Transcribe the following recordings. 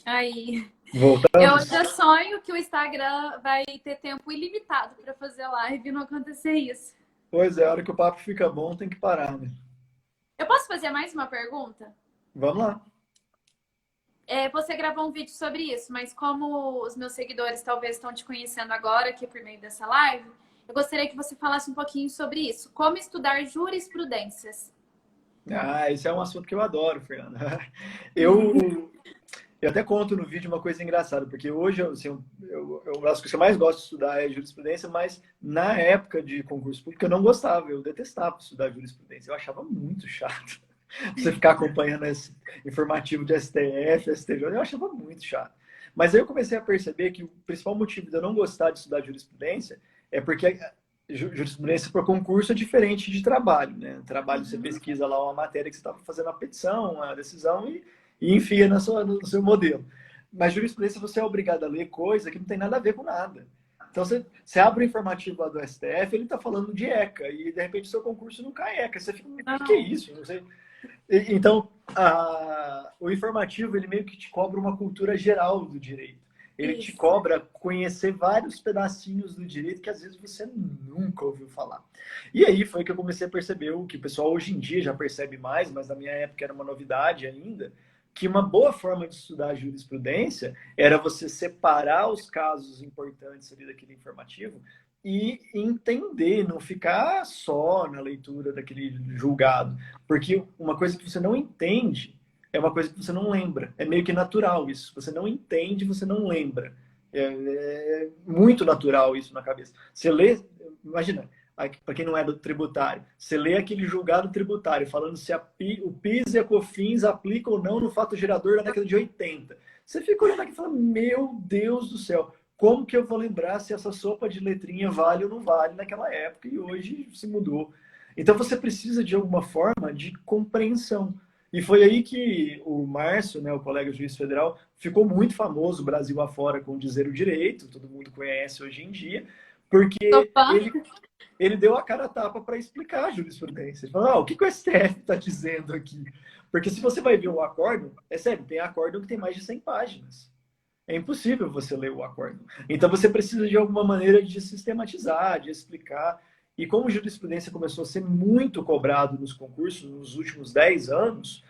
Aí, eu Voltamos? já sonho que o Instagram vai ter tempo ilimitado para fazer live e não acontecer isso. Pois é, a hora que o papo fica bom, tem que parar, né? Eu posso fazer mais uma pergunta? Vamos lá. Você gravou um vídeo sobre isso, mas como os meus seguidores talvez estão te conhecendo agora aqui por meio dessa live, eu gostaria que você falasse um pouquinho sobre isso. Como estudar jurisprudências? Ah, esse é um assunto que eu adoro, Fernanda. Eu, eu até conto no vídeo uma coisa engraçada, porque hoje, assim, uma das coisas que eu mais gosto de estudar é jurisprudência, mas na época de concurso público eu não gostava, eu detestava estudar jurisprudência, eu achava muito chato. Você ficar acompanhando esse informativo de STF, STJ, eu achava muito chato. Mas aí eu comecei a perceber que o principal motivo de eu não gostar de estudar jurisprudência é porque jurisprudência para concurso é diferente de trabalho, né? Trabalho você Uhum. pesquisa lá uma matéria que você está fazendo a petição, a decisão e enfia no seu modelo. Mas jurisprudência você é obrigado a ler coisa que não tem nada a ver com nada. Então você abre o informativo lá do STF, ele está falando de ECA, e de repente o seu concurso não cai ECA. Você fica, o que é Não. isso? Não sei. Então, o informativo, ele meio que te cobra uma cultura geral do direito. Ele te Isso. cobra conhecer vários pedacinhos do direito que às vezes você nunca ouviu falar. E aí foi que eu comecei a perceber o que o pessoal hoje em dia já percebe mais, mas na minha época era uma novidade ainda, que uma boa forma de estudar jurisprudência era você separar os casos importantes ali daquele informativo e entender, não ficar só na leitura daquele julgado. Porque uma coisa que você não entende é uma coisa que você não lembra. É meio que natural isso. Você não entende, você não lembra. É muito natural isso na cabeça. Você lê, imagina, para quem não é do tributário, você lê aquele julgado tributário falando se o PIS e a COFINS aplicam ou não no fato gerador da década de 80. Você fica olhando aqui e fala, meu Deus do céu, como que eu vou lembrar se essa sopa de letrinha vale ou não vale naquela época e hoje se mudou. Então você precisa de alguma forma de compreensão. E foi aí que o Márcio, né, o colega juiz federal, ficou muito famoso Brasil afora com Dizer o Direito, todo mundo conhece hoje em dia, Tô porque fã. ele deu a cara a tapa para explicar a jurisprudência. Ele falou, o que o STF está dizendo aqui? Porque se você vai ver o acórdão, é sério, tem acórdão que tem mais de 100 páginas. É impossível você ler o acórdão. Então você precisa de alguma maneira de sistematizar, de explicar. E como jurisprudência começou a ser muito cobrado nos concursos nos últimos 10 anos,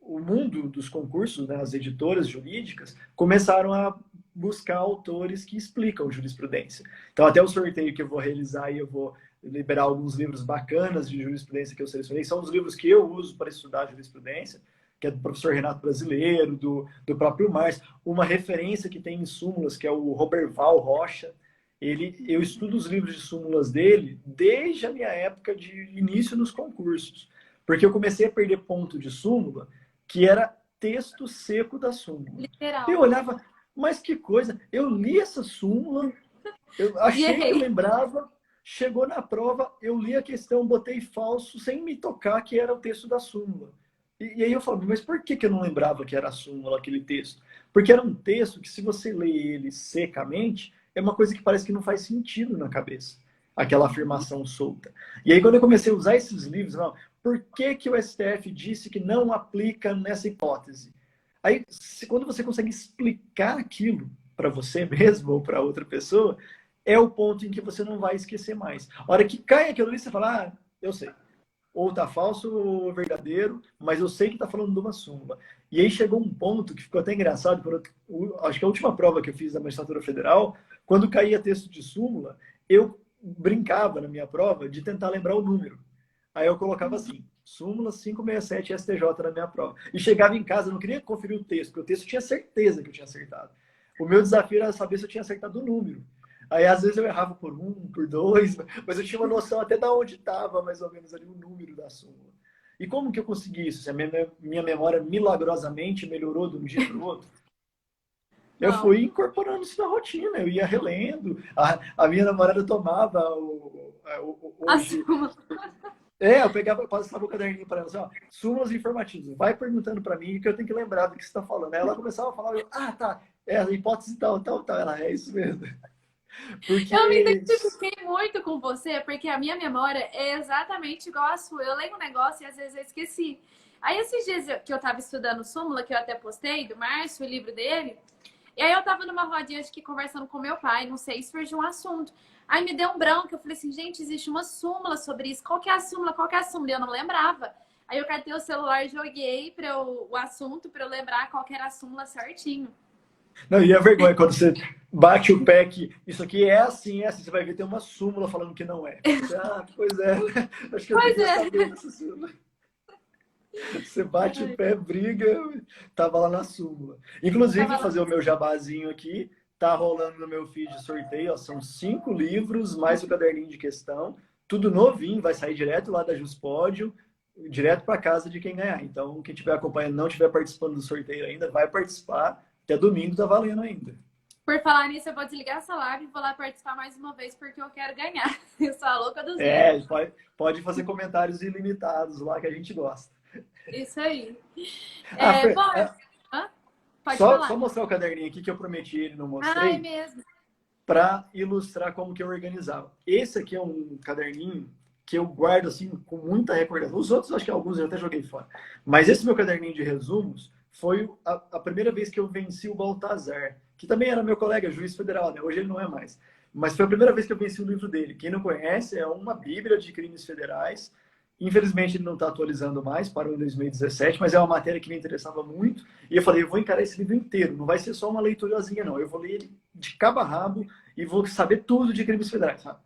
o mundo dos concursos, né, as editoras jurídicas, começaram a buscar autores que explicam jurisprudência. Então, até o sorteio que eu vou realizar e eu vou liberar alguns livros bacanas de jurisprudência que eu selecionei, são os livros que eu uso para estudar jurisprudência, que é do professor Renato Brasileiro, do próprio Márcio. Uma referência que tem em súmulas, que é o Roberval Rocha. Eu estudo os livros de súmulas dele desde a minha época de início nos concursos. Porque eu comecei a perder ponto de súmula, que era texto seco da súmula. Eu Literal. olhava, mas que coisa, eu li essa súmula, eu E achei que eu errei. lembrava, chegou na prova, eu li a questão, botei falso, sem me tocar que era o texto da súmula. E aí eu falo, mas por que eu não lembrava que era a súmula, aquele texto? Porque era um texto que, se você lê ele secamente, é uma coisa que parece que não faz sentido na cabeça, aquela afirmação solta. E aí, quando eu comecei a usar esses livros, não, por que o STF disse que não aplica nessa hipótese? Aí, quando você consegue explicar aquilo para você mesmo ou para outra pessoa, é o ponto em que você não vai esquecer mais. A hora que cai aquilo ali, você fala, eu sei. Ou tá falso ou verdadeiro, mas eu sei que tá falando de uma súmula. E aí chegou um ponto que ficou até engraçado, acho que a última prova que eu fiz da magistratura federal, quando caía texto de súmula, eu brincava na minha prova de tentar lembrar o número. Aí eu colocava assim, súmula 567 STJ na minha prova. E chegava em casa, eu não queria conferir o texto, porque o texto eu tinha certeza que eu tinha acertado. O meu desafio era saber se eu tinha acertado o número. Aí, às vezes, eu errava por um, por dois, mas eu tinha uma noção até de onde estava, mais ou menos, ali o número da súmula. E como que eu consegui isso? Se a minha memória milagrosamente melhorou de um dia para o outro? Eu Não. fui incorporando isso na rotina, eu ia relendo. A minha namorada tomava hoje. Assuma. Eu pegava, eu passava o caderninho para ela, assim, ó, súmulas informativas, vai perguntando para mim que eu tenho que lembrar do que você está falando. Aí ela começava a falar, tá, é a hipótese tal, tal, tal. Ela, é isso mesmo. Eu me Porque identifiquei muito com você, porque a minha memória é exatamente igual à sua. Eu leio um negócio e às vezes eu esqueci. Aí esses dias que eu tava estudando Súmula, que eu até postei, do Márcio, o livro dele, e aí eu tava numa rodinha, acho que conversando com meu pai, não sei, surgiu um assunto. Aí me deu um branco, eu falei assim, gente, existe uma súmula sobre isso. Qual que é a súmula? Qual que é a súmula? E eu não lembrava. Aí eu catei o celular e joguei o assunto para eu lembrar qual que era a súmula certinho. não, e a vergonha quando você bate o pé que isso aqui é assim, você vai ver tem uma súmula falando que não é. Você, pois é, acho que eu Pois devia é. saber dessa súmula. Você bate o pé, briga, tava lá na súmula. Inclusive, Tava lá. fazer o meu jabazinho aqui, tá rolando no meu feed de sorteio, ó, são 5 livros, mais o caderninho de questão, tudo novinho, vai sair direto lá da Juspódio, direto para casa de quem ganhar. Então, quem estiver acompanhando, não estiver participando do sorteio ainda, vai participar, até domingo tá valendo ainda. Por falar nisso, eu vou desligar essa live e vou lá participar mais uma vez, porque eu quero ganhar. Eu sou a louca dos É, livros. pode fazer comentários ilimitados lá que a gente gosta. Isso aí. Ah, Bom, hã? Pode só falar. mostrar o caderninho aqui que eu prometi ele, não Ah, é mostrei. mesmo. Para ilustrar como que eu organizava. Esse aqui é um caderninho que eu guardo assim com muita recordação. Os outros, acho que alguns eu até joguei fora. Mas esse meu caderninho de resumos foi a primeira vez que eu venci o Baltazar, que também era meu colega, juiz federal, né? Hoje ele não é mais. Mas foi a primeira vez que eu venci o livro dele. Quem não conhece, é uma bíblia de crimes federais. Infelizmente, ele não está atualizando mais, parou em 2017, mas é uma matéria que me interessava muito. E eu falei, eu vou encarar esse livro inteiro, não vai ser só uma leiturazinha, não. Eu vou ler ele de cabo a rabo e vou saber tudo de crimes federais. Sabe?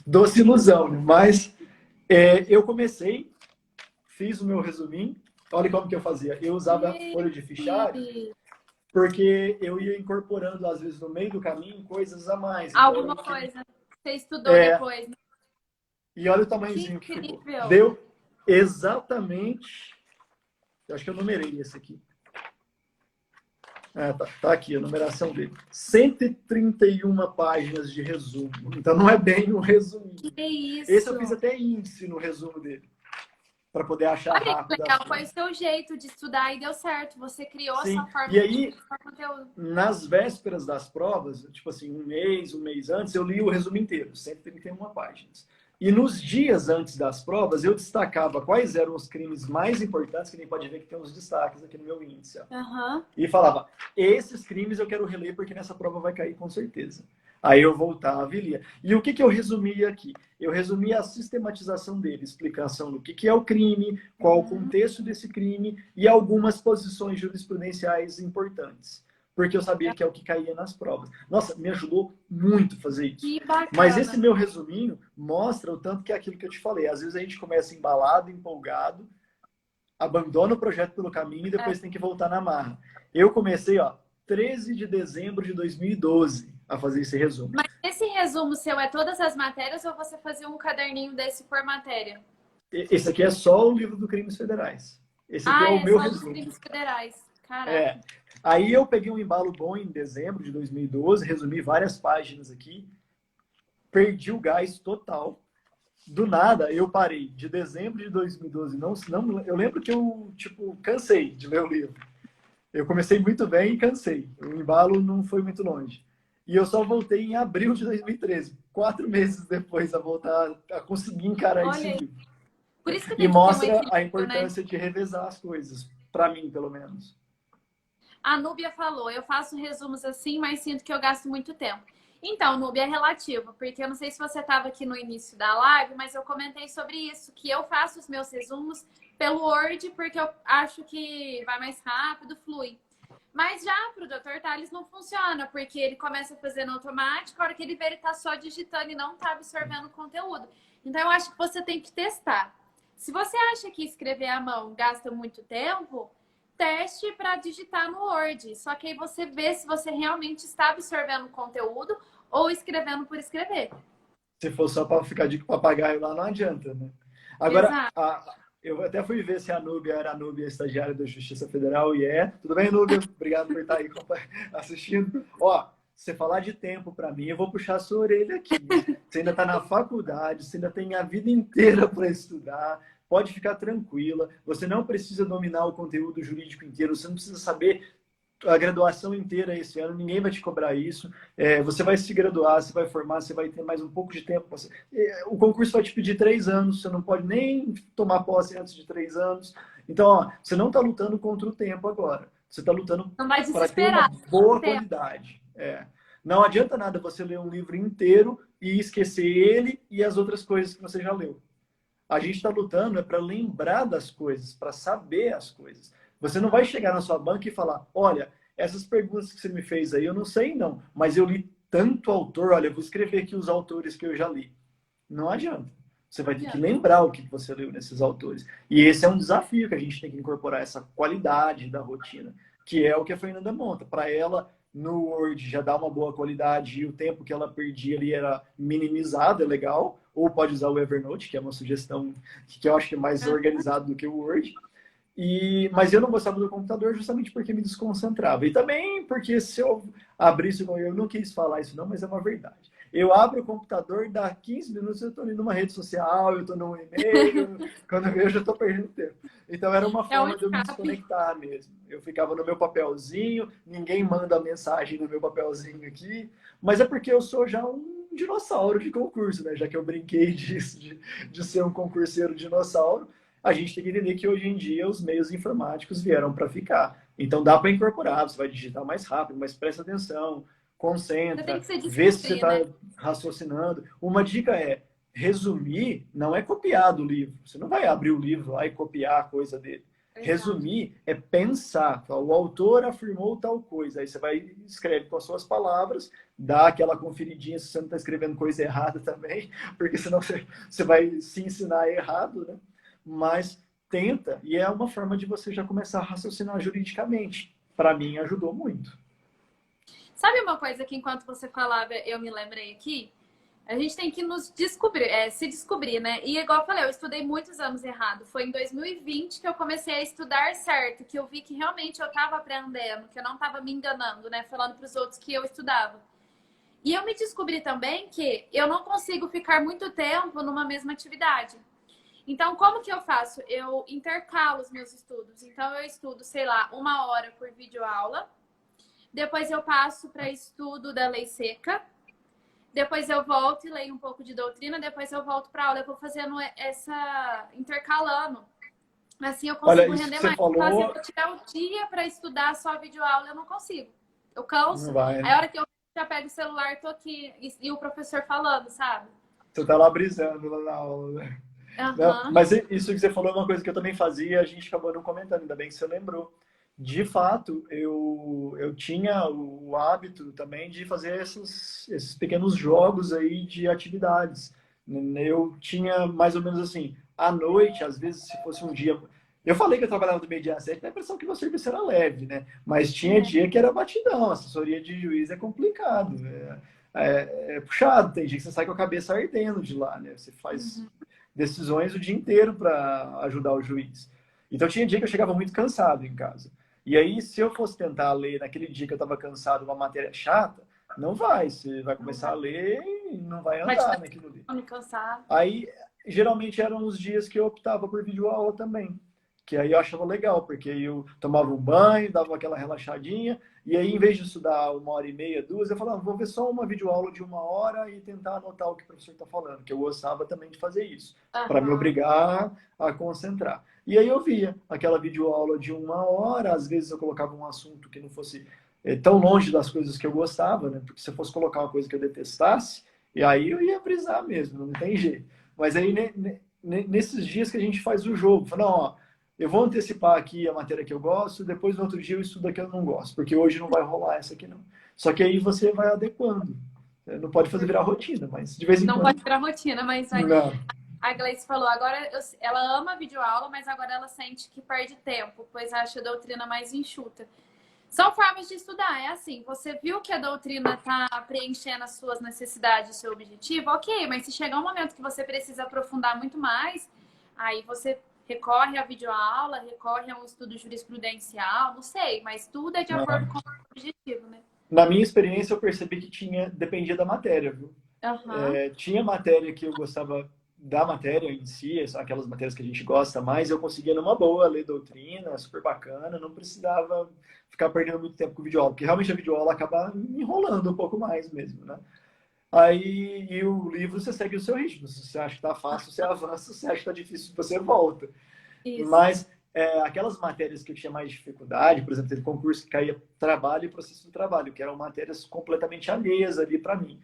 Doce ilusão, né? Mas eu comecei, fiz o meu resuminho. Olha como que eu fazia. Eu usava folha de fichário, porque eu ia incorporando, às vezes, no meio do caminho, coisas a mais. Então, Alguma coisa. Você estudou depois, né? e olha o Que tamanhozinho que ficou. incrível. Deu exatamente. Eu acho que eu numerei esse aqui. Tá aqui a numeração dele. 131 páginas de resumo. Então não é bem um resumo. Que isso. Esse eu fiz até índice no resumo dele. Para poder achar Olha que rápido. legal, foi o seu jeito de estudar e deu certo. Você criou a Sim. sua forma E aí, de conteúdo. nas vésperas das provas, tipo assim, um mês antes, eu li o resumo inteiro, 131 páginas. E nos dias antes das provas, eu destacava quais eram os crimes mais importantes, que nem pode ver que tem uns destaques aqui no meu índice. Uhum. E falava, esses crimes eu quero reler porque nessa prova vai cair com certeza. Aí eu voltava e lia. E o que eu resumia aqui? Eu resumia a sistematização dele, explicação do que é o crime, qual o contexto desse crime e algumas posições jurisprudenciais importantes. Porque eu sabia que é o que caía nas provas. Nossa, me ajudou muito fazer isso. Que bacana. Mas esse meu resuminho mostra o tanto que é aquilo que eu te falei. Às vezes a gente começa embalado, empolgado, abandona o projeto pelo caminho e depois tem que voltar na marra. Eu comecei, 13 de dezembro de 2012 a fazer esse resumo. Mas esse resumo seu é todas as matérias ou você fazia um caderninho desse por matéria? Esse aqui é só o livro do Crimes Federais. Esse aqui é o meu só resumo. dos crimes federais. Caraca. Aí eu peguei um embalo bom em dezembro de 2012, resumi várias páginas aqui, perdi o gás total. Do nada, eu parei. De dezembro de 2012, eu lembro que eu, cansei de ler o livro. Eu comecei muito bem e cansei. O embalo não foi muito longe. E eu só voltei em abril de 2013, 4 meses depois, a voltar a conseguir encarar esse livro. Por isso que E tem que ter um mostra equilíbrio, a importância né? de revezar as coisas, para mim, pelo menos. A Núbia falou, eu faço resumos assim, mas sinto que eu gasto muito tempo. Então, Núbia, é relativo, porque eu não sei se você estava aqui no início da live, mas eu comentei sobre isso, que eu faço os meus resumos pelo Word, porque eu acho que vai mais rápido, flui. Mas já para o Dr. Tales não funciona, porque ele começa a fazer no automático, a hora que ele vê, ele está só digitando e não está absorvendo o conteúdo. Então, eu acho que você tem que testar. Se você acha que escrever à mão gasta muito tempo, teste para digitar no Word. Só que aí você vê se você realmente está absorvendo o conteúdo ou escrevendo por escrever. Se for só para ficar de papagaio lá, não adianta, né? Agora, eu até fui ver se a Núbia era a Núbia estagiária da Justiça Federal e é. Tudo bem, Núbia? Obrigado por estar aí assistindo. Você falar de tempo para mim, eu vou puxar a sua orelha aqui. Você ainda está na faculdade, você ainda tem a vida inteira para estudar. Pode ficar tranquila. Você não precisa dominar o conteúdo jurídico inteiro. Você não precisa saber a graduação inteira esse ano, ninguém vai te cobrar isso. Você vai se graduar, você vai formar, você vai ter mais um pouco de tempo. O concurso vai te pedir 3 anos, você não pode nem tomar posse antes de 3 anos. Então, ó, você não está lutando contra o tempo agora. Você está lutando Não vai para ter uma desesperar. boa qualidade. Não adianta nada você ler um livro inteiro e esquecer ele e as outras coisas que você já leu. A gente está lutando para lembrar das coisas, para saber as coisas. Você não vai chegar na sua banca e falar, olha, essas perguntas que você me fez aí, eu não sei não, mas eu li tanto autor, olha, eu vou escrever aqui os autores que eu já li. Não adianta. Você vai ter que lembrar o que você leu nesses autores. E esse é um desafio que a gente tem que incorporar, essa qualidade da rotina, que é o que a Fernanda monta. Para ela, no Word já dá uma boa qualidade e o tempo que ela perdia ali era minimizado, é legal. Ou pode usar o Evernote, que é uma sugestão que eu acho que é mais organizado do que o Word. Mas eu não gostava do computador justamente porque me desconcentrava. E também porque se eu abrisse, eu não quis falar isso não, mas é uma verdade. Eu abro o computador, dá 15 minutos eu estou ali numa rede social, eu estou num e-mail, quando eu vejo eu estou perdendo tempo. Então era uma forma de eu me desconectar mesmo. Eu ficava no meu papelzinho, ninguém manda mensagem no meu papelzinho aqui, mas é porque eu sou já um dinossauro de concurso, né? Já que eu brinquei disso, de ser um concurseiro dinossauro. A gente tem que entender que hoje em dia os meios informáticos vieram para ficar. Então dá para incorporar, você vai digitar mais rápido, mas presta atenção, concentra, vê se você está raciocinando. Uma dica é, resumir não é copiar do livro. Você não vai abrir o livro lá e copiar a coisa dele. Resumir é pensar. O autor afirmou tal coisa. Aí você vai escreve com as suas palavras, dá aquela conferidinha se você não está escrevendo coisa errada também, porque senão você vai se ensinar errado, né? Mas tenta, e é uma forma de você já começar a raciocinar juridicamente. Para mim, ajudou muito. Sabe uma coisa que enquanto você falava, eu me lembrei aqui? A gente tem que nos descobrir, se descobrir, né? E igual eu falei, eu estudei muitos anos errado. Foi em 2020 que eu comecei a estudar certo, que eu vi que realmente eu estava aprendendo, que eu não estava me enganando, né? Falando para os outros que eu estudava. E eu me descobri também que eu não consigo ficar muito tempo numa mesma atividade. Então, como que eu faço? Eu intercalo os meus estudos. Então, eu estudo, sei lá, 1 hora por videoaula. Depois eu passo para estudo da lei seca. Depois eu volto e leio um pouco de doutrina. Depois eu volto para aula. Eu vou fazendo essa intercalando. Assim eu consigo render mais. Falou... Então, se eu tiver o dia para estudar só videoaula, eu não consigo. Eu canso. Não vai, né? Aí a hora que eu já pego o celular, tô aqui. E o professor falando, sabe? Você tá lá brisando lá na aula, né? Não, mas isso que você falou é uma coisa que eu também fazia, a gente acabou não comentando, ainda bem que você lembrou. De fato, eu tinha o hábito também de fazer esses pequenos jogos aí de atividades. Eu tinha mais ou menos assim, à noite, às vezes, se fosse um dia... Eu falei que eu trabalhava do meio-dia às 7, dá a impressão que o meu serviço era leve, né? Mas tinha dia que era batidão, assessoria de juiz é complicado, é puxado, tem dia que você sai com a cabeça ardendo de lá, né? Você faz... decisões o dia inteiro para ajudar o juiz. Então tinha dia que eu chegava muito cansado em casa. E aí, se eu fosse tentar ler naquele dia que eu estava cansado uma matéria chata, não vai. Você vai começar a ler e não vai andar naquilo ali. Aí, geralmente eram os dias que eu optava por videoaula também. Que aí eu achava legal, porque eu tomava um banho, dava aquela relaxadinha, e aí, em vez de estudar 1 hora e meia, 2, eu falava, vou ver só uma videoaula de 1 hora e tentar anotar o que o professor está falando, que eu gostava também de fazer isso, para me obrigar a concentrar. E aí eu via aquela videoaula de 1 hora, às vezes eu colocava um assunto que não fosse tão longe das coisas que eu gostava, né? Porque se eu fosse colocar uma coisa que eu detestasse, e aí eu ia brisar mesmo, não tem jeito. Mas aí, nesses dias que a gente faz o jogo, fala, não, ó, eu vou antecipar aqui a matéria que eu gosto, depois no outro dia eu estudo a que eu não gosto, porque hoje não vai rolar essa aqui não. Só que aí você vai adequando. Não pode fazer virar rotina, mas de vez em quando... Não pode virar rotina, mas... Não. A Gleice falou, agora ela ama a videoaula, mas agora ela sente que perde tempo, pois acha a doutrina mais enxuta. São formas de estudar, é assim, você viu que a doutrina está preenchendo as suas necessidades, o seu objetivo, ok, mas se chegar um momento que você precisa aprofundar muito mais, aí você recorre à videoaula, recorre a um estudo jurisprudencial, não sei, mas tudo é de acordo com o objetivo, né? Na minha experiência, eu percebi que dependia da matéria, viu? Tinha matéria que eu gostava da matéria em si, são aquelas matérias que a gente gosta mais, eu conseguia numa boa ler doutrina, super bacana, não precisava ficar perdendo muito tempo com videoaula, porque realmente a videoaula acaba enrolando um pouco mais mesmo, né? Aí, e o livro você segue o seu ritmo. Se você acha que tá fácil, você avança. Se você acha que tá difícil, você volta. Isso. Mas aquelas matérias que eu tinha mais dificuldade, por exemplo, teve concurso que caía trabalho e processo do trabalho, que eram matérias completamente alheias ali para mim.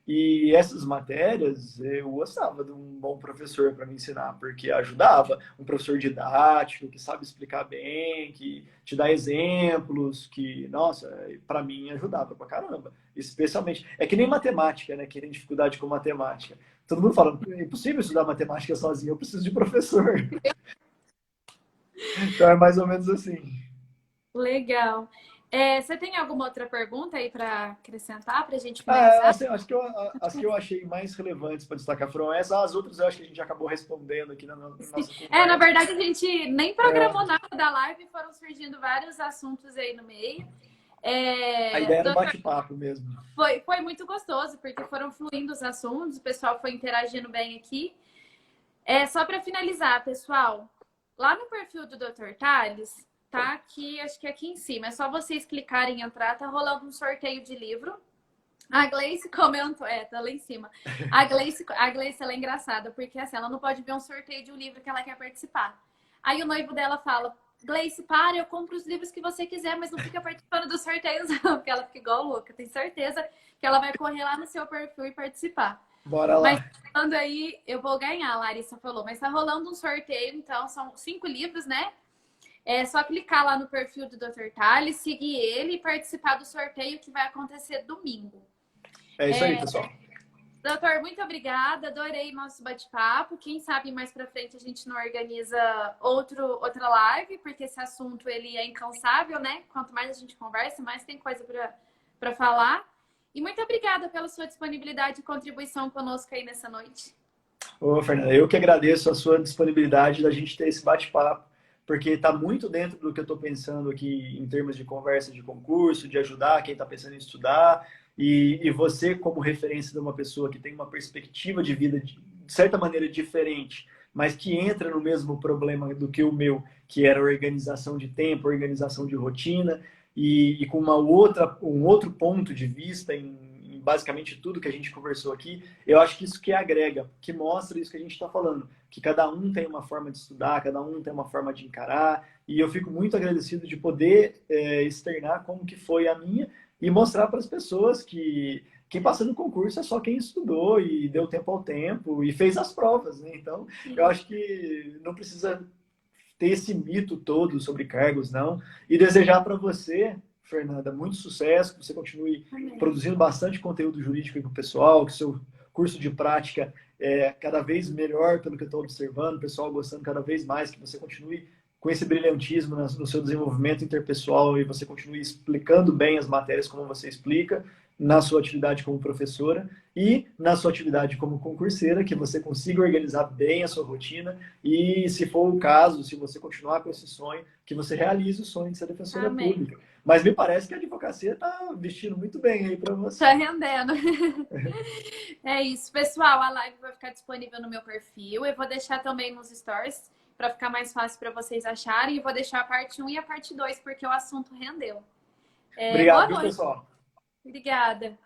E essas matérias eu gostava de um bom professor para me ensinar, porque ajudava. Um professor didático, que sabe explicar bem, que te dá exemplos, que, nossa, para mim ajudava pra caramba. Especialmente. É que nem matemática, né? Que tem dificuldade com matemática. Todo mundo fala, é impossível estudar matemática sozinho, eu preciso de professor. Então é mais ou menos assim. Legal. Você tem alguma outra pergunta aí para acrescentar para a gente Ah, finalizar? assim, as que eu achei mais relevantes para destacar foram essas. As outras eu acho que a gente acabou respondendo aqui na nossa Na conversa. verdade, a gente nem programou nada da live, foram surgindo vários assuntos aí no meio. A ideia era um Doutor, bate-papo mesmo. foi muito gostoso, porque foram fluindo os assuntos, o pessoal foi interagindo bem aqui. Só para finalizar, pessoal, lá no perfil do Dr. Tales, tá aqui, acho que aqui em cima, é só vocês clicarem em entrar, tá rolando um sorteio de livro. A Gleice comentou, tá lá em cima. A Gleice, ela é engraçada, porque assim, ela não pode ver um sorteio de um livro que ela quer participar. Aí o noivo dela fala, Gleice, para, eu compro os livros que você quiser, mas não fica participando dos sorteios, não, porque ela fica igual louca. Tenho certeza que ela vai correr lá no seu perfil e participar. Bora Mas lá. falando aí, eu vou ganhar, a Larissa falou. Mas tá rolando um sorteio, então são 5 livros, né? É só clicar lá no perfil do Dr. Tales, seguir ele e participar do sorteio que vai acontecer domingo. É isso aí, pessoal. Doutor, muito obrigada. Adorei nosso bate-papo. Quem sabe mais pra frente a gente não organiza outra live, porque esse assunto ele é incansável, né? Quanto mais a gente conversa, mais tem coisa para falar. E muito obrigada pela sua disponibilidade e contribuição conosco aí nessa noite. Ô, Fernanda, eu que agradeço a sua disponibilidade da gente ter esse bate-papo, porque está muito dentro do que eu estou pensando aqui em termos de conversa de concurso, de ajudar quem está pensando em estudar, e você, como referência de uma pessoa que tem uma perspectiva de vida de certa maneira diferente, mas que entra no mesmo problema do que o meu, que era organização de tempo, organização de rotina, e com um outro ponto de vista em basicamente tudo que a gente conversou aqui, eu acho que isso que agrega, que mostra isso que a gente está falando, que cada um tem uma forma de estudar, cada um tem uma forma de encarar, e eu fico muito agradecido de poder externar como que foi a minha e mostrar para as pessoas que quem passa no concurso é só quem estudou e deu tempo ao tempo e fez as provas, né? Então, eu acho que não precisa ter esse mito todo sobre cargos, não. E desejar para você, Fernanda, muito sucesso, que você continue produzindo bastante conteúdo jurídico para o pessoal, que seu curso de prática é cada vez melhor, pelo que eu estou observando, o pessoal gostando cada vez mais, que você continue com esse brilhantismo no seu desenvolvimento interpessoal e você continue explicando bem as matérias como você explica na sua atividade como professora e na sua atividade como concurseira, que você consiga organizar bem a sua rotina e, se for o caso, se você continuar com esse sonho, que você realize o sonho de ser defensora pública. Mas me parece que a advocacia está vestindo muito bem aí para você. Está rendendo. É isso. Pessoal, a live vai ficar disponível no meu perfil. Eu vou deixar também nos stories para ficar mais fácil para vocês acharem. E vou deixar a parte 1 e a parte 2, porque o assunto rendeu. Obrigado, Boa noite. pessoal. Obrigada.